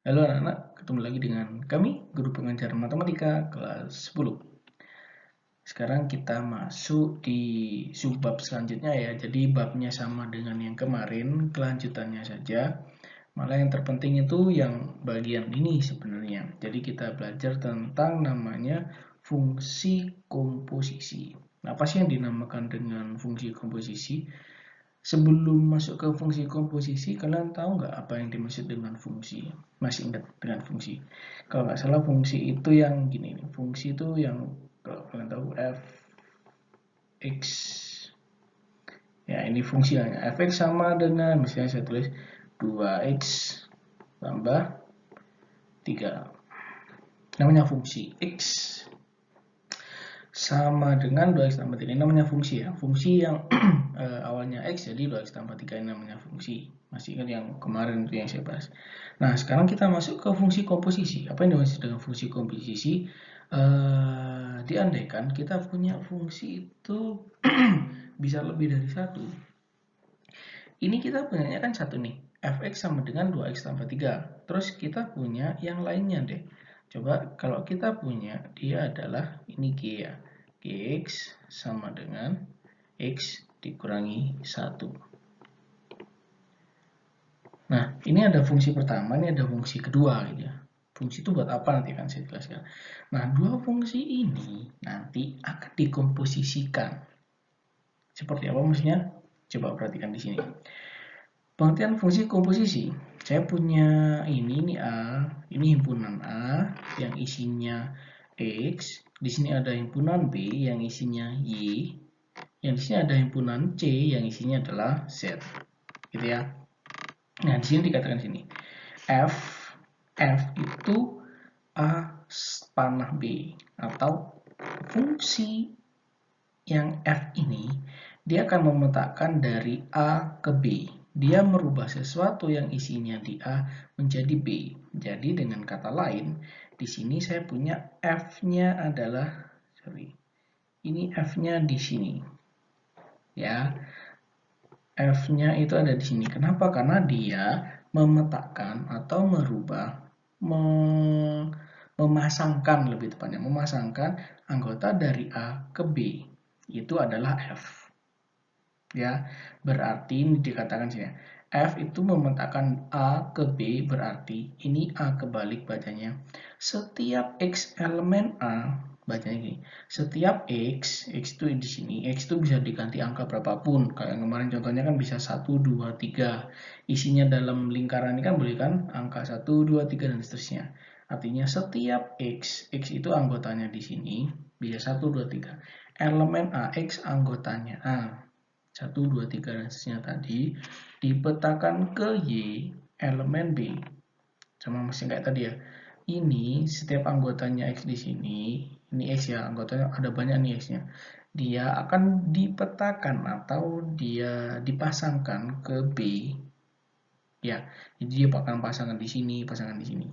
Halo anak-anak, ketemu lagi dengan kami, Guru Pengajar Matematika kelas 10. Sekarang kita masuk di subbab selanjutnya ya. Jadi babnya sama dengan yang kemarin, kelanjutannya saja. Malah yang terpenting itu yang bagian ini sebenarnya. Jadi kita belajar tentang namanya fungsi komposisi. Nah, apa sih yang dinamakan dengan fungsi komposisi? Sebelum masuk ke fungsi komposisi, kalian tahu nggak apa yang dimaksud dengan fungsi? Masih ingat dengan fungsi? Kalau nggak salah fungsi itu yang gini nih. Fungsi itu yang kalau kalian tahu fx. Ya, ini fungsinya. Fx sama dengan misalnya saya tulis 2x tambah 3. Namanya fungsi x sama dengan 2x tambah 3. Ini namanya fungsi ya. Fungsi yang awalnya x jadi 2x tambah 3 ini namanya fungsi. Masih ingat yang kemarin itu yang saya bahas. Nah, sekarang kita masuk ke fungsi komposisi. Apa yang dimaksud dengan fungsi komposisi? Diandaikan kita punya fungsi itu bisa lebih dari satu. Ini kita punyanya kan satu nih. Fx sama dengan 2x tambah 3. Terus kita punya yang lainnya deh. Coba kalau kita punya, dia adalah ini G ya. Gx sama dengan X dikurangi 1. Nah, ini ada fungsi pertama, ini ada fungsi kedua gitu ya. Fungsi itu buat apa nanti akan saya jelaskan. Nah, dua fungsi ini nanti akan dikomposisikan. Seperti apa maksudnya? Coba perhatikan di sini. Pengertian fungsi komposisi. Saya punya ini A, ini himpunan A yang isinya X, di sini ada himpunan B yang isinya Y, yang di sini ada himpunan C yang isinya adalah Z. Gitu ya. Nah, di sini dikatakan sini. F itu A panah B atau fungsi yang F ini dia akan memetakan dari A ke B. Dia merubah sesuatu yang isinya di A menjadi B. Jadi dengan kata lain, di sini saya punya F-nya adalah ini F-nya di sini. Ya. F-nya itu ada di sini. Kenapa? Karena dia memetakan atau merubah memasangkan lebih tepatnya memasangkan anggota dari A ke B. Itu adalah F. Ya, berarti ini dikatakan sini. F itu memetakan A ke B berarti ini A kebalik bacanya. Setiap X elemen A bacanya gini. Setiap X itu di sini, X itu bisa diganti angka berapapun. Kayak kemarin contohnya kan bisa 1, 2, 3. Isinya dalam lingkaran ini kan boleh kan angka 1, 2, 3 dan seterusnya. Artinya setiap X itu anggotanya di sini bisa 1, 2, 3. Elemen A, X anggotanya A. 1, 2, 3 dan seterusnya tadi dipetakan ke Y elemen B. Sama masih kayak tadi ya. Ini setiap anggotanya X di sini, ini X ya, anggotanya ada banyak nih X-nya. Dia akan dipetakan atau dia dipasangkan ke B. Ya, jadi dia akan pasangan di sini, pasangan di sini.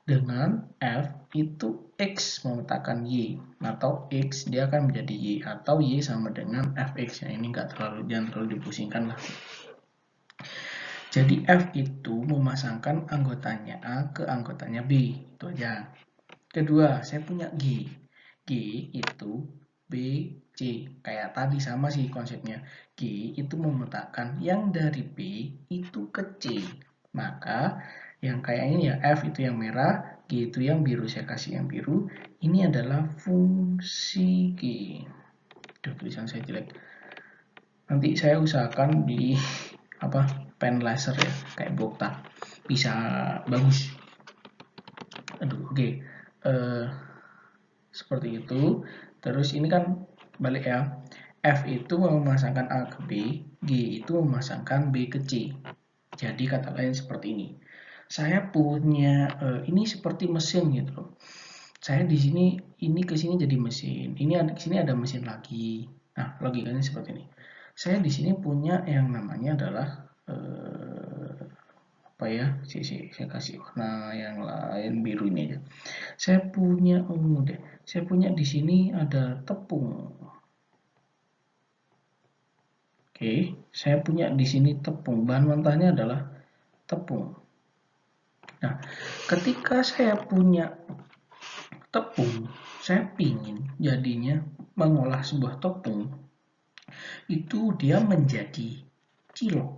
Dengan F itu X memetakan Y atau X dia akan menjadi Y atau Y sama dengan Fx ya, ini jangan terlalu dipusingkan lah. Jadi F itu memasangkan anggotanya A ke anggotanya B, itu aja. Kedua, saya punya G. G itu B, C. Kayak tadi sama sih konsepnya. G itu memetakan yang dari B itu ke C. Maka yang kayak ini ya, F itu yang merah, G itu yang biru. Saya kasih yang biru. Ini adalah fungsi G. Duh, tulisan saya jelek. Nanti saya usahakan di pen laser ya, kayak Bokta. Bisa bagus. Aduh, oke. Seperti itu. Terus ini kan balik ya. F itu memasangkan A ke B, G itu memasangkan B ke C. Jadi kata lain seperti ini. Saya punya ini seperti mesin gitu loh. Saya di sini ini ke sini jadi mesin. Ini di sini ada mesin lagi. Nah, logikanya seperti ini. Saya di sini punya yang namanya adalah apa ya? Saya kasih warna yang lain biru ini aja. Saya punya Saya punya di sini ada tepung. Oke, saya punya di sini tepung. Bahan mentahnya adalah tepung. Nah, ketika saya punya tepung, saya pingin jadinya mengolah sebuah tepung, itu dia menjadi cilok.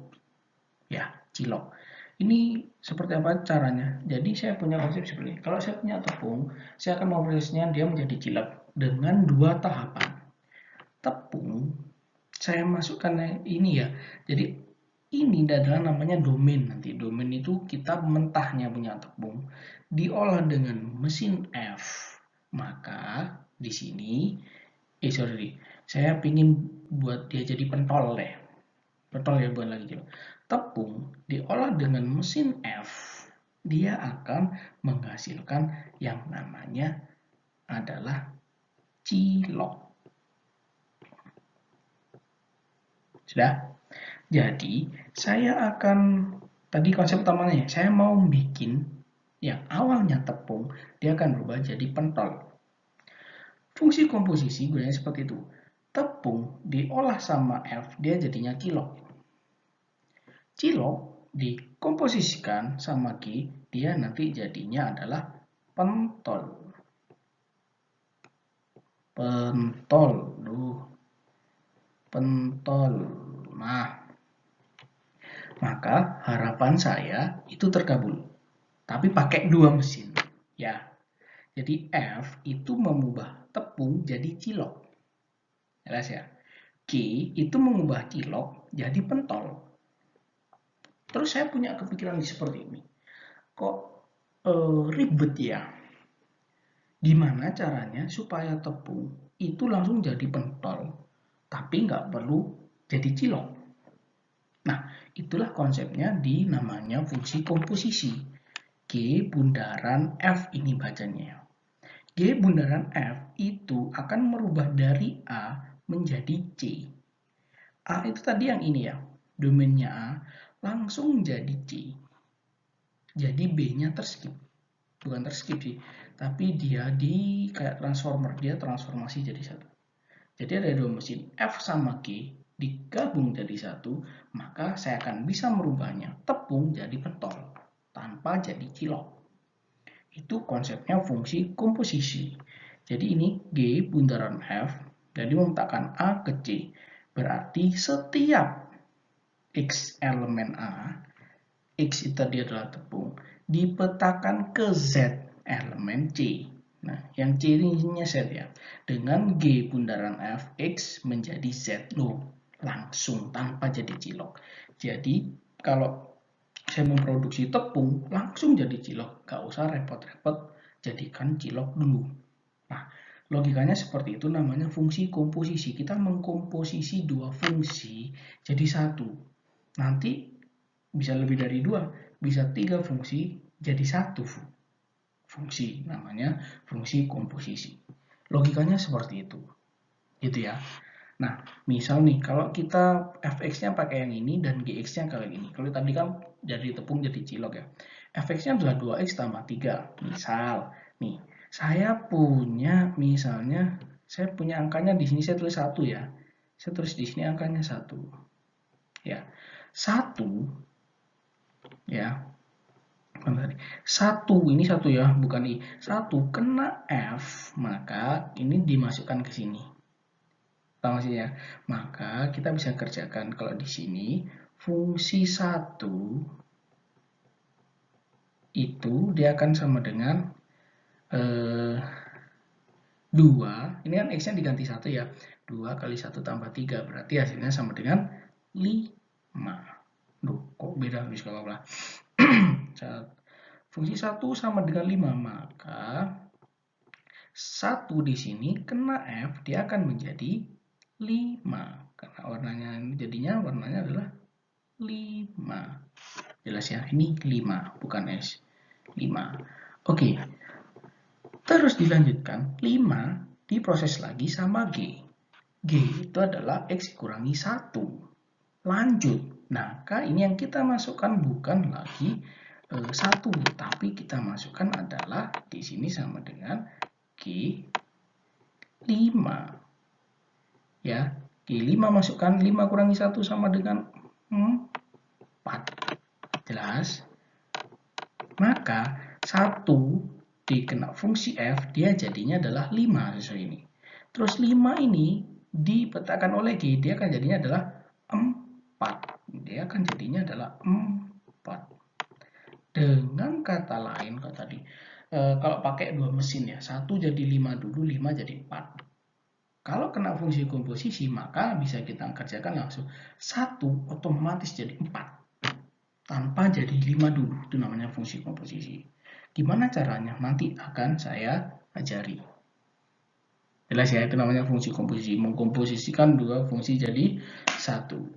Ya, cilok. Ini seperti apa caranya? Jadi saya punya konsep seperti ini. Kalau saya punya tepung, saya akan memprosesnya dia menjadi cilok dengan dua tahapan. Tepung, saya masukkan ini ya. Jadi ini adalah namanya domain nanti. Domain itu kita mentahnya punya tepung diolah dengan mesin F. Maka di sini, saya pingin buat dia jadi pentol deh. Pentol ya, bukan lagi cilok. Tepung diolah dengan mesin F, dia akan menghasilkan yang namanya adalah cilok. Sudah? Jadi, saya akan, tadi konsep utamanya, saya mau bikin yang awalnya tepung, dia akan berubah jadi pentol. Fungsi komposisi gunanya seperti itu. Tepung diolah sama F, dia jadinya cilok. Cilok dikomposisikan sama G, dia nanti jadinya adalah pentol. Pentol. Nah, maka harapan saya itu terkabul. Tapi pakai dua mesin. Ya. Jadi F itu mengubah tepung jadi cilok. Jelas ya? G itu mengubah cilok jadi pentol. Terus saya punya kepikiran seperti ini. Kok ribet ya? Gimana caranya supaya tepung itu langsung jadi pentol, tapi nggak perlu jadi cilok? Nah, itulah konsepnya di namanya fungsi komposisi. G bundaran F ini bacanya. G bundaran F itu akan merubah dari A menjadi C. A itu tadi yang ini ya, domainnya A, langsung jadi C. Jadi B-nya terskip. Bukan terskip sih, tapi dia di kayak transformer, dia transformasi jadi satu. Jadi ada dua mesin, F sama G digabung jadi satu, maka saya akan bisa merubahnya tepung jadi pentol tanpa jadi cilok. Itu konsepnya fungsi komposisi. Jadi ini G bundaran F, jadi memetakan A ke C. Berarti setiap X elemen A, X itu tadi adalah tepung, dipetakan ke Z elemen C. Nah, yang C ini Z ya. Dengan G bundaran F, X menjadi Z. Loh, langsung tanpa jadi cilok. Jadi, kalau saya memproduksi tepung, langsung jadi cilok. Gak usah repot-repot jadikan cilok dulu. Nah, logikanya seperti itu, namanya fungsi komposisi. Kita mengkomposisi dua fungsi jadi satu. Nanti bisa lebih dari dua, bisa tiga fungsi jadi satu fungsi, namanya fungsi komposisi. Logikanya seperti itu, gitu ya. Nah, misal nih, kalau kita fx-nya pakai yang ini dan gx-nya kalau ini. Kalau tadi kan dari tepung jadi cilok ya. Fx-nya adalah 2x tambah 3. Misal, nih, saya punya misalnya, saya punya angkanya di sini saya tulis 1 ya. Saya tulis di sini angkanya 1. Ya. 1 ya. Satu, ini satu ya, bukan I. 1 kena F, maka ini dimasukkan ke sini. Paham maksudnya? Maka kita bisa kerjakan kalau di sini fungsi 1 itu dia akan sama dengan 2. Ini kan X-nya diganti 1 ya. 2 kali 1 tambah 3 berarti hasilnya sama dengan 5. Duh, kok beda habis kalau apa? Fungsi 1 sama dengan 5, maka 1 di sini kena F, dia akan menjadi 5. Karena warnanya jadinya warnanya adalah 5. Jelas ya, ini 5, bukan S. 5. Oke. Terus dilanjutkan, 5 diproses lagi sama G. G itu adalah X kurangi 1. Lanjut. Nah, ini yang kita masukkan bukan lagi 1, tapi kita masukkan adalah di sini sama dengan G 5. Ya, G5 masukkan 5 kurangi 1 sama dengan 4. Jelas? Maka 1 dikena fungsi f, dia jadinya adalah 5 sesuai ini. Terus 5 ini dipetakan oleh G, dia akan jadinya adalah 4. Dia akan jadinya adalah 4. Dengan kata lain, kalau tadi, kalau pakai dua mesin ya, 1 jadi 5 dulu, 5 jadi 4. Kalau kena fungsi komposisi, maka bisa kita kerjakan langsung. 1 otomatis jadi 4. Tanpa jadi 5 dulu, itu namanya fungsi komposisi. Gimana caranya? Nanti akan saya ajari. Jelas ya, itu namanya fungsi komposisi. Mengkomposisikan dua fungsi jadi satu.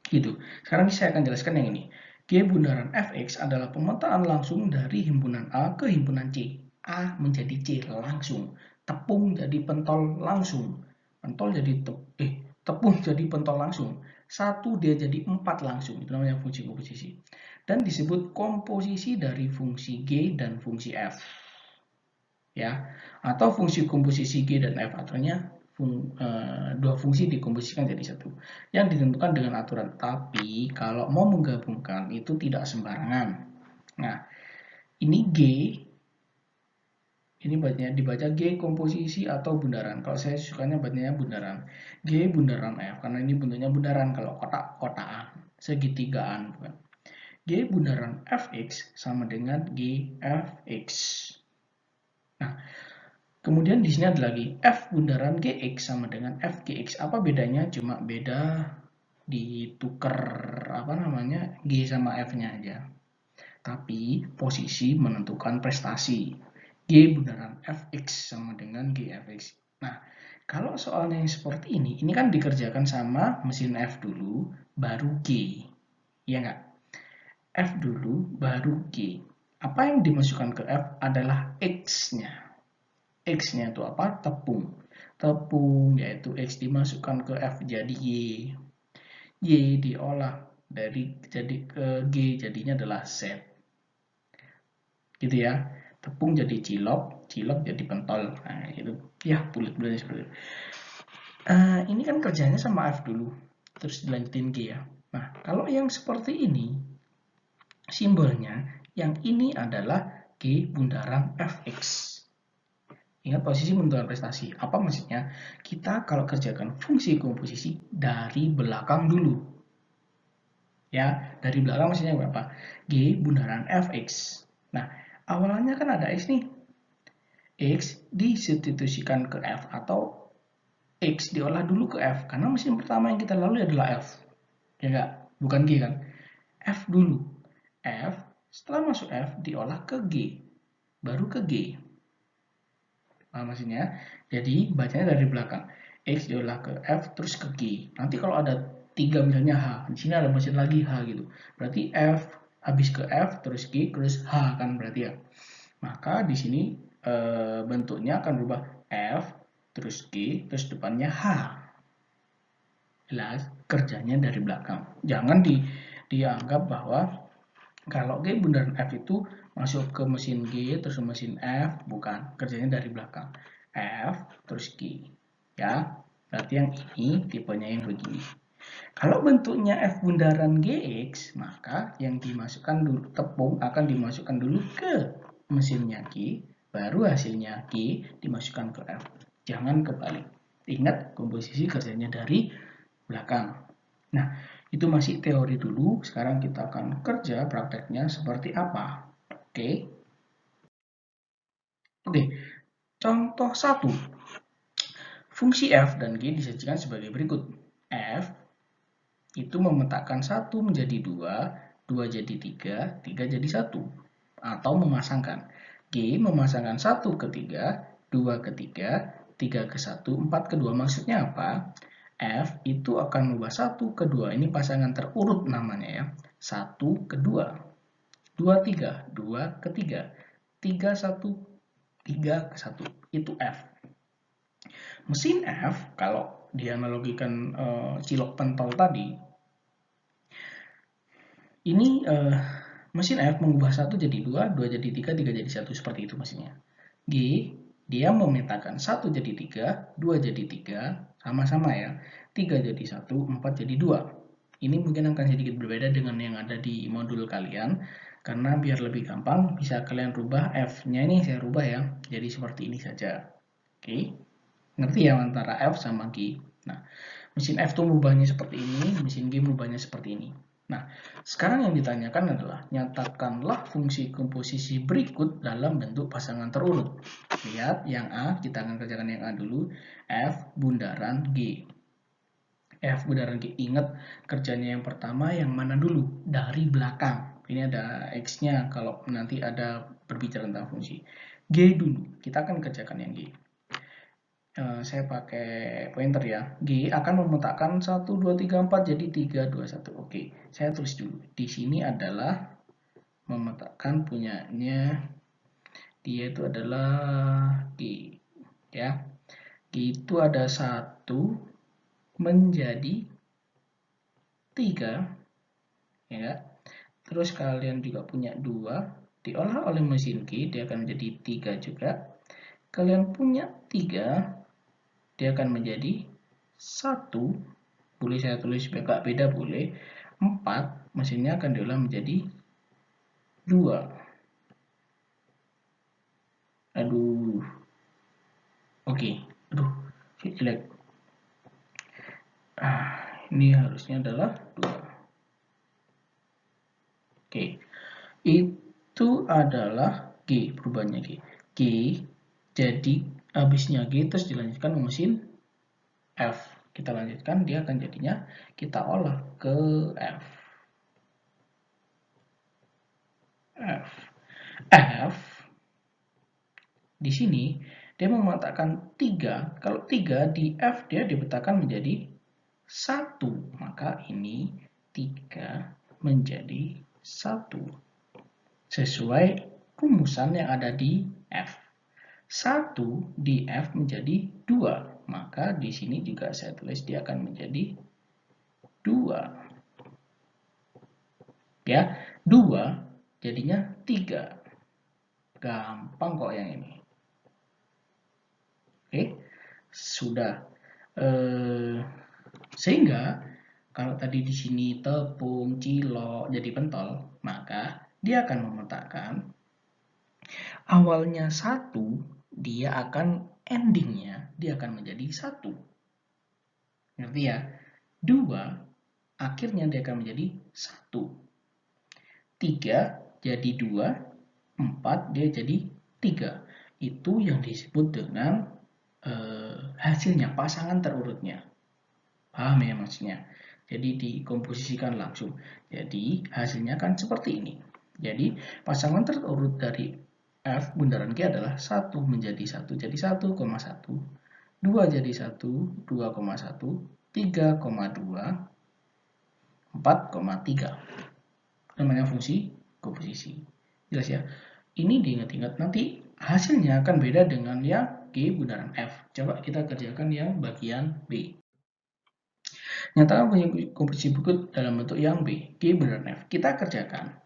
Gitu. Sekarang saya akan jelaskan yang ini. G bundaran fx adalah pemetaan langsung dari himpunan A ke himpunan C. A menjadi C langsung. Tepung jadi pentol langsung. Pentol jadi tepung jadi pentol langsung. 1 dia jadi 4 langsung. Itu namanya fungsi komposisi. Dan disebut komposisi dari fungsi G dan fungsi F. Ya, atau fungsi komposisi G dan F, aturannya dua fungsi dikomposisikan jadi satu yang ditentukan dengan aturan. Tapi kalau mau menggabungkan itu tidak sembarangan. Nah, ini G, ini dibaca G komposisi atau bundaran. Kalau saya sukanya bacanya bundaran. G bundaran F karena ini bentuknya bundaran. Kalau kotak-kotakan, segitigaan bukan. G bundaran fx sama dengan G fx. Nah, kemudian di sini ada lagi f bundaran gx sama dengan fgx. Apa bedanya? Cuma beda ditukar apa namanya g sama f-nya aja. Tapi posisi menentukan prestasi. G bundaran fx sama dengan g fx. Nah, kalau soalnya yang seperti ini kan dikerjakan sama mesin f dulu, baru g. Iya nggak? F dulu, baru G. Apa yang dimasukkan ke F adalah X-nya. X-nya itu apa? Tepung. Tepung, yaitu X dimasukkan ke F jadi Y. Y diolah dari jadi ke G, jadinya adalah Z. Gitu ya. Tepung jadi cilok, cilok jadi pentol. Nah, itu ya bulat-bulatnya seperti itu. Ini kan kerjanya sama F dulu, terus dilanjutin G ya. Nah, kalau yang seperti ini, simbolnya yang ini adalah G bundaran fx. Ingat posisi menentukan prestasi. Apa maksudnya? Kita kalau kerjakan fungsi komposisi dari belakang dulu. Ya, dari belakang maksudnya berapa? G bundaran fx. Nah, awalnya kan ada x nih. X disubstitusikan ke f atau x diolah dulu ke f. Karena mesin pertama yang kita lalui adalah f. Ya enggak? Bukan G kan? F dulu. F, setelah masuk F diolah ke G. Baru ke G. Paham maksudnya? Jadi bacanya dari belakang. X diolah ke F terus ke G. Nanti kalau ada 3 misalnya H, di sini ada mesin lagi H gitu. Berarti F habis ke F terus G terus H kan berarti ya. Maka di sini bentuknya akan berubah F terus G terus depannya H. Jelas kerjanya dari belakang. Jangan dianggap bahwa kalau G bundaran F itu masuk ke mesin G terus ke mesin F, bukan, kerjanya dari belakang. F terus G. Ya, berarti yang ini tipenya yang begini. Kalau bentuknya F bundaran GX, maka yang dimasukkan dulu tepung akan dimasukkan dulu ke mesinnya G, baru hasilnya G dimasukkan ke F. Jangan kebalik. Ingat komposisi kerjanya dari belakang. Nah, itu masih teori dulu, sekarang kita akan kerja prakteknya seperti apa. Oke. Oke, contoh 1. Fungsi f dan g disajikan sebagai berikut. F itu memetakan 1 menjadi 2, 2 jadi 3, 3 jadi 1. Atau memasangkan. G memasangkan 1 ke 3, 2 ke 3, 3 ke 1, 4 ke 2. Maksudnya apa? F itu akan mengubah 1 ke 2. Ini pasangan terurut namanya ya. 1 ke 2. 2, 3. 2 ke 3. 3, 1. 3 ke 1. Itu F. Mesin F, kalau dianalogikan cilok pentol tadi, ini mesin F mengubah 1 jadi 2, 2 jadi 3, 3 jadi 1. Seperti itu mesinnya. G, dia memetakan 1 jadi 3, 2 jadi 3, sama-sama ya. 3 jadi 1, 4 jadi 2. Ini mungkin akan sedikit berbeda dengan yang ada di modul kalian, karena biar lebih gampang bisa kalian rubah F-nya ini saya rubah ya, jadi seperti ini saja. Oke, ngerti ya antara F sama G. Nah, mesin F tuh merubahnya seperti ini, mesin G merubahnya seperti ini. Nah, sekarang yang ditanyakan adalah nyatakanlah fungsi komposisi berikut dalam bentuk pasangan terurut. Lihat yang A, kita akan kerjakan yang A dulu, F bundaran G. F bundaran G, ingat kerjanya yang pertama yang mana dulu? Dari belakang. Ini ada X-nya kalau nanti ada berbicara tentang fungsi. G dulu, kita akan kerjakan yang G. Saya pakai pointer ya. G akan memetakkan 1, 2, 3, 4 jadi 3, 2, 1. Oke, saya tulis dulu. Di sini adalah memetakkan punyanya dia itu adalah G. Ya. G itu ada 1 menjadi 3, ya. Terus kalian juga punya 2, diolah oleh mesin G, dia akan menjadi 3 juga. Kalian punya 3, dia akan menjadi 1, boleh saya tulis agak beda boleh. 4, mesinnya akan diolah menjadi 2. Aduh. Oke, aduh, jelek. Ini harusnya adalah 2. Oke, itu adalah G, perubahannya G. G, jadi habisnya G terus dilanjutkan ke mesin F. Kita lanjutkan, dia akan jadinya kita olah ke F. F di sini dia memetakkan 3. Kalau 3 di F dia dipetakan menjadi 1, maka ini 3 menjadi 1 sesuai rumusan yang ada di F. 1 di F menjadi 2, maka di sini juga saya tulis dia akan menjadi 2. Ya, 2 jadinya 3. Gampang kok yang ini. Oke, sudah. Sehingga kalau tadi di sini tepung, cilok jadi pentol, maka dia akan memetakkan awalnya 1, dia akan endingnya dia akan menjadi 1. Ngerti ya? 2 akhirnya dia akan menjadi 1. 3 jadi 2, 4 dia jadi 3. Itu yang disebut dengan hasilnya, pasangan terurutnya. Paham ya maksudnya? Jadi dikomposisikan langsung. Jadi hasilnya kan seperti ini. Jadi pasangan terurut dari F bundaran G adalah 1 menjadi 1 jadi 1,1, 2 jadi 1, 2,1, 3,2, 4,3. Namanya fungsi komposisi. Jelas ya? Ini diingat-ingat, nanti hasilnya akan beda dengan yang G bundaran F. Coba kita kerjakan yang bagian B. Nyatakan fungsi komposisi berikut dalam bentuk yang B, G bundaran F. Kita kerjakan.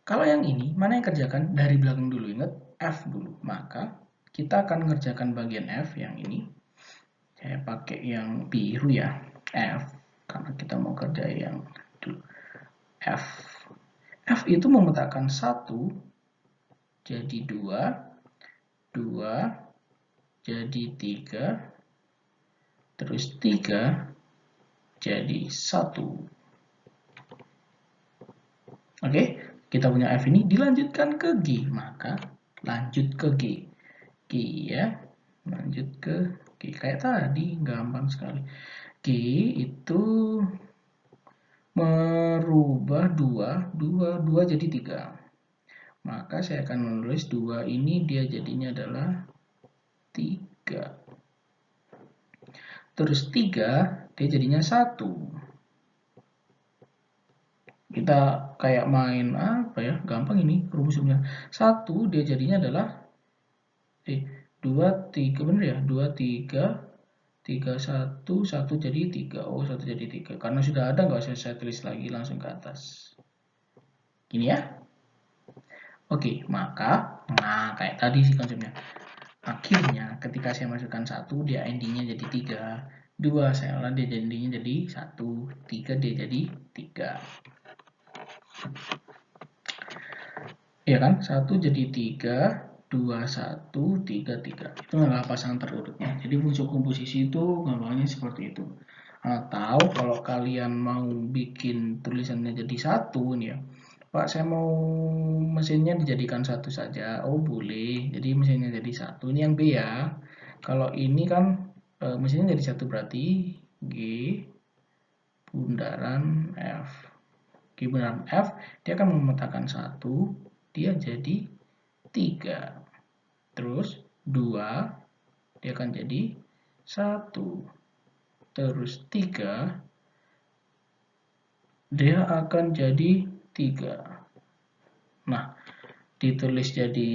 Kalau yang ini, mana yang kerjakan? Dari belakang dulu, ingat F dulu. Maka kita akan mengerjakan bagian F yang ini. Saya pakai yang biru ya, F. Karena kita mau kerja yang dulu. F. F itu memetakkan 1 jadi 2, 2 jadi 3, terus 3 jadi 1. Oke, kita punya F ini dilanjutkan ke G, maka lanjut ke G. G ya, lanjut ke G. Kayak tadi, gampang sekali. G itu merubah 2 jadi 3. Maka saya akan menulis 2 ini dia jadinya adalah 3. Terus 3 dia jadinya 1. Kita kayak main apa ya, gampang ini rumusnya. 1 dia jadinya adalah 2, 3, bener ya, 2, 3, 3, 1, 1 jadi 3. Oh, 1 jadi 3. Karena sudah ada, nggak usah saya tulis lagi, langsung ke atas. Gini ya. Oke, maka, nah kayak tadi sih konsepnya. Akhirnya ketika saya masukkan 1, dia endingnya jadi 3. 2 saya olah dia jadinya jadi 1, 3 dia jadi 3. Ya kan? 1 jadi 3, 2, 1, 3, 3. Itu adalah pasangan terurutnya. Jadi unsur komposisi itu gampangnya seperti itu. Atau kalau kalian mau bikin tulisannya jadi 1 nih ya. Pak, saya mau mesinnya dijadikan 1 saja. Oh, boleh. Jadi mesinnya jadi 1. Ini yang B ya. Kalau ini kan mesinnya jadi 1 berarti G bundaran F. G bundaran F, dia akan memetakan 1, dia jadi 3. Terus 2, dia akan jadi 1. Terus 3, dia akan jadi 3. Nah, ditulis jadi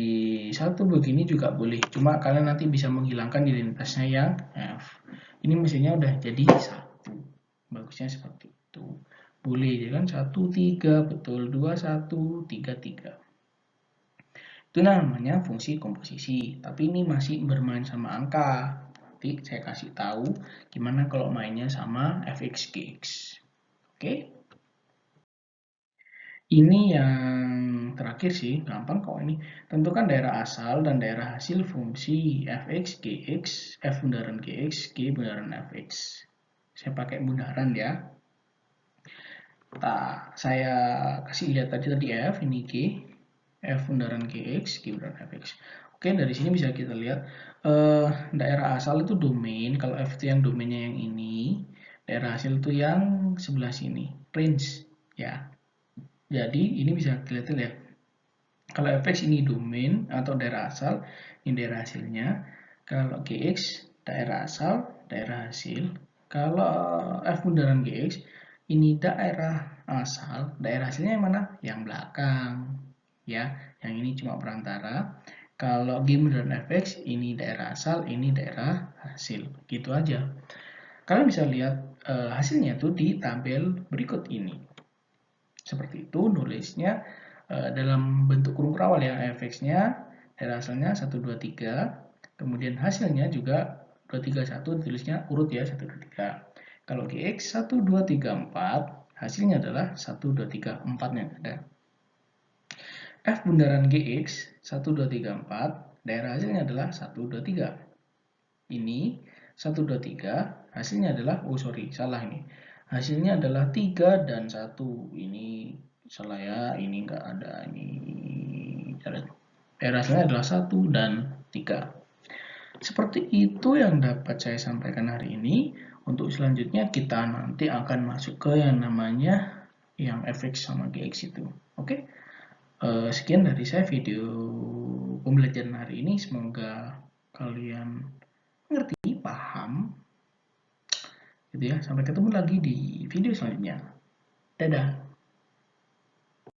1 begini juga boleh. Cuma kalian nanti bisa menghilangkan identitasnya yang F. Ini mesinnya udah jadi 1. Bagusnya seperti itu. Boleh, ya kan? 1, 3, betul. 2, 1, 3, 3. Itu namanya fungsi komposisi. Tapi ini masih bermain sama angka. Nanti saya kasih tahu gimana kalau mainnya sama fx, gx. Oke? Ini yang terakhir sih, gampang kok ini. Tentukan daerah asal dan daerah hasil fungsi fx, gx, f bundaran gx, g bundaran fx. Saya pakai bundaran ya. Nah, saya kasih lihat tadi f, ini g, f bundaran gx, g bundaran fx. Oke, dari sini bisa kita lihat daerah asal itu domain. Kalau f itu yang domainnya yang ini, daerah hasil itu yang sebelah sini, range ya. Jadi ini bisa kelihatan ya. Kalau fx ini domain atau daerah asal, ini daerah hasilnya. Kalau gx daerah asal, daerah hasil. Kalau f bundaran gx ini daerah asal, daerah hasilnya yang mana? Yang belakang. Ya, yang ini cuma perantara. Kalau G bundaran fx ini daerah asal, ini daerah hasil. Gitu aja. Kalian bisa lihat hasilnya tuh di tabel berikut ini. Seperti itu nulisnya dalam bentuk kurung kerawal ya, fx-nya daerah asalnya 1, 2, 3, kemudian hasilnya juga 2, 3, 1, ditulisnya urut ya, 1, 2, 3. Kalau gx 1, 2, 3, 4, hasilnya adalah 1, 2, 3, 4-nya ada. F bundaran gx 1, 2, 3, 4, daerah hasilnya adalah 1, 2, 3. Ini 1, 2, 3, hasilnya adalah, oh sorry, salah ini. Hasilnya adalah 3 dan 1. Ini salah ya, ini enggak ada, ini daerah hasilnya adalah 1 dan 3. Seperti itu yang dapat saya sampaikan hari ini. Untuk selanjutnya kita nanti akan masuk ke yang namanya yang fx sama gx itu. Oke, sekian dari saya video pembelajaran hari ini. Semoga kalian ngerti, paham, gitu ya. Sampai ketemu lagi di video selanjutnya. Dadah.